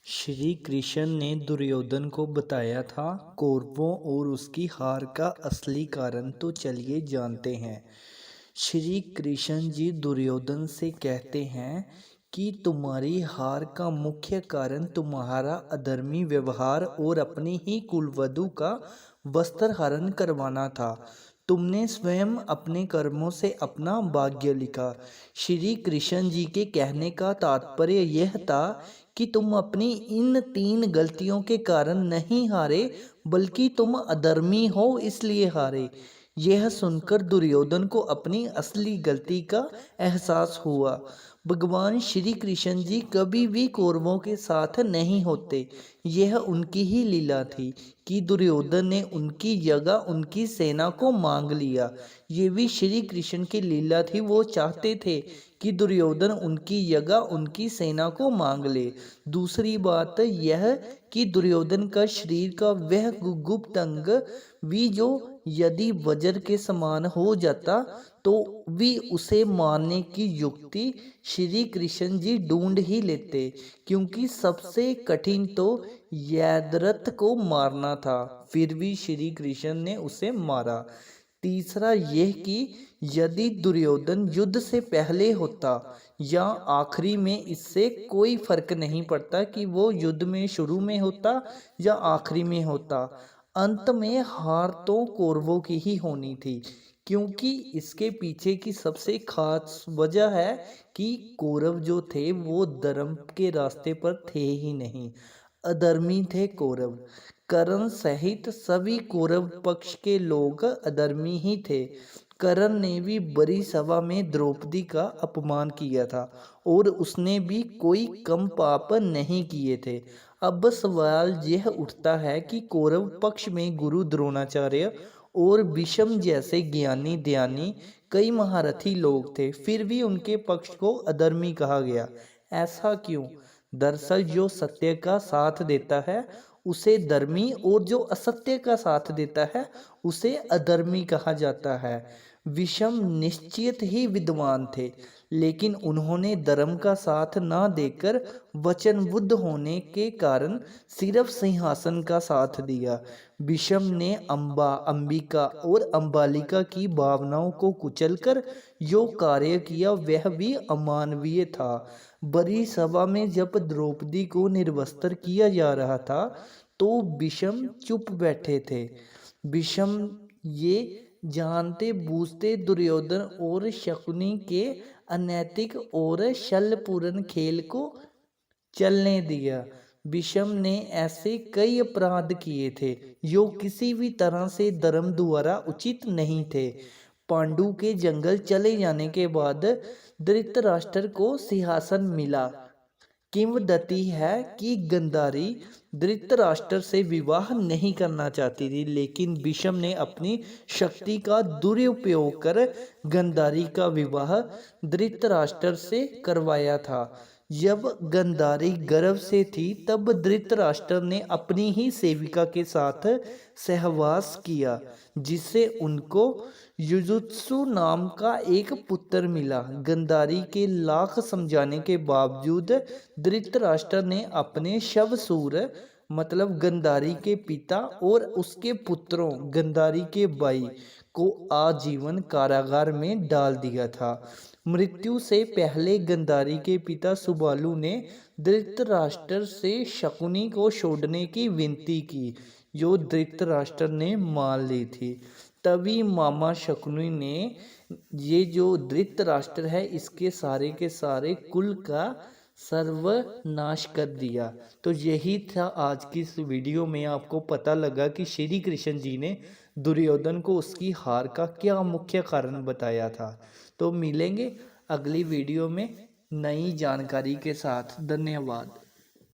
श्री कृष्ण ने दुर्योधन को बताया था कौरवों और उसकी हार का असली कारण। तो चलिए जानते हैं। श्री कृष्ण जी दुर्योधन से कहते हैं कि तुम्हारी हार का मुख्य कारण तुम्हारा अधर्मी व्यवहार और अपनी ही कुलवधू का वस्त्र हरण करवाना था। तुमने स्वयं अपने कर्मों से अपना भाग्य लिखा। श्री कृष्ण जी के कहने का तात्पर्य यह था कि तुम अपनी इन 3 गलतियों के कारण नहीं हारे, बल्कि तुम अधर्मी हो इसलिए हारे। यह सुनकर दुर्योधन को अपनी असली गलती का एहसास हुआ। भगवान श्री कृष्ण जी कभी भी कौरवों के साथ नहीं होते। यह उनकी ही लीला थी कि दुर्योधन ने उनकी जगह उनकी सेना को मांग लिया। ये भी श्री कृष्ण की लीला थी। वो चाहते थे कि दुर्योधन उनकी जगह उनकी सेना को मांग ले। दूसरी बात यह कि दुर्योधन का शरीर का वह गुप्त अंग भी जो यदि वज्र के समान हो जाता तो भी उसे मारने की युक्ति श्री कृष्ण जी ढूंढ ही लेते, क्योंकि सबसे कठिन तो यद्रथ को मारना था। फिर भी श्री कृष्ण ने उसे मारा। तीसरा यह कि यदि दुर्योधन युद्ध से पहले होता या आखिरी में, इससे कोई फर्क नहीं पड़ता कि वो युद्ध में शुरू में होता या आखिरी में होता। अंत में हार तो कौरवों की ही होनी थी, क्योंकि इसके पीछे की सबसे खास वजह है कि कौरव जो थे वो धर्म के रास्ते पर थे ही नहीं, अधर्मी थे कौरव। कर्ण सहित सभी कौरव पक्ष के लोग अधर्मी ही थे। कर्ण ने भी बड़ी सभा में द्रौपदी का अपमान किया था और उसने भी कोई कम पाप नहीं किए थे। अब सवाल यह उठता है कि कौरव पक्ष में गुरु द्रोणाचार्य और भीष्म जैसे ज्ञानी ध्यानी कई महारथी लोग थे, फिर भी उनके पक्ष को अधर्मी कहा गया। ऐसा क्यों? दरअसल जो सत्य का साथ देता है उसे धर्मी और जो असत्य का साथ देता है उसे अधर्मी कहा जाता है। विषम निश्चित ही विद्वान थे, लेकिन उन्होंने धर्म का साथ ना देकर वचनबद्ध होने के कारण सिर्फ सिंहासन का साथ दिया। विषम ने अंबिका और अंबालिका की भावनाओं को कुचलकर जो कार्य किया वह भी अमानवीय था। बड़ी सभा में जब द्रौपदी को निर्वस्त्र किया जा रहा था तो भीष्म चुप बैठे थे। भीष्म ये जानते बूझते दुर्योधन और शकुनी के अनैतिक और छलपूर्ण खेल को चलने दिया। भीष्म ने ऐसे कई अपराध किए थे जो किसी भी तरह से धर्म द्वारा उचित नहीं थे। पांडु के जंगल चले जाने के बाद धृतराष्ट्र को सिंहासन मिला। किंवदंती है कि गांधारी धृतराष्ट्र से विवाह नहीं करना चाहती थी, लेकिन भीष्म ने अपनी शक्ति का दुरुपयोग कर गांधारी का विवाह धृतराष्ट्र से करवाया था। जब गांधारी गर्भ से थी तब धृतराष्ट्र ने अपनी ही सेविका के साथ सहवास किया, जिससे उनको युयुत्सु नाम का एक पुत्र मिला। गांधारी के लाख समझाने के बावजूद धृतराष्ट्र ने अपने शवसूर मतलब गांधारी के पिता और उसके पुत्रों गांधारी के भाई को आजीवन कारागार में डाल दिया था। मृत्यु से पहले गांधारी के पिता सुबालु ने धृतराष्ट्र से शकुनी को छोड़ने की विनती की, जो धृतराष्ट्र ने मान ली थी। तभी मामा शकुनी ने ये जो धृतराष्ट्र है इसके सारे के सारे कुल का सर्वनाश कर दिया। तो यही था आज की इस वीडियो में। आपको पता लगा कि श्री कृष्ण जी ने दुर्योधन को उसकी हार का क्या मुख्य कारण बताया था। तो मिलेंगे अगली वीडियो में नई जानकारी के साथ। धन्यवाद।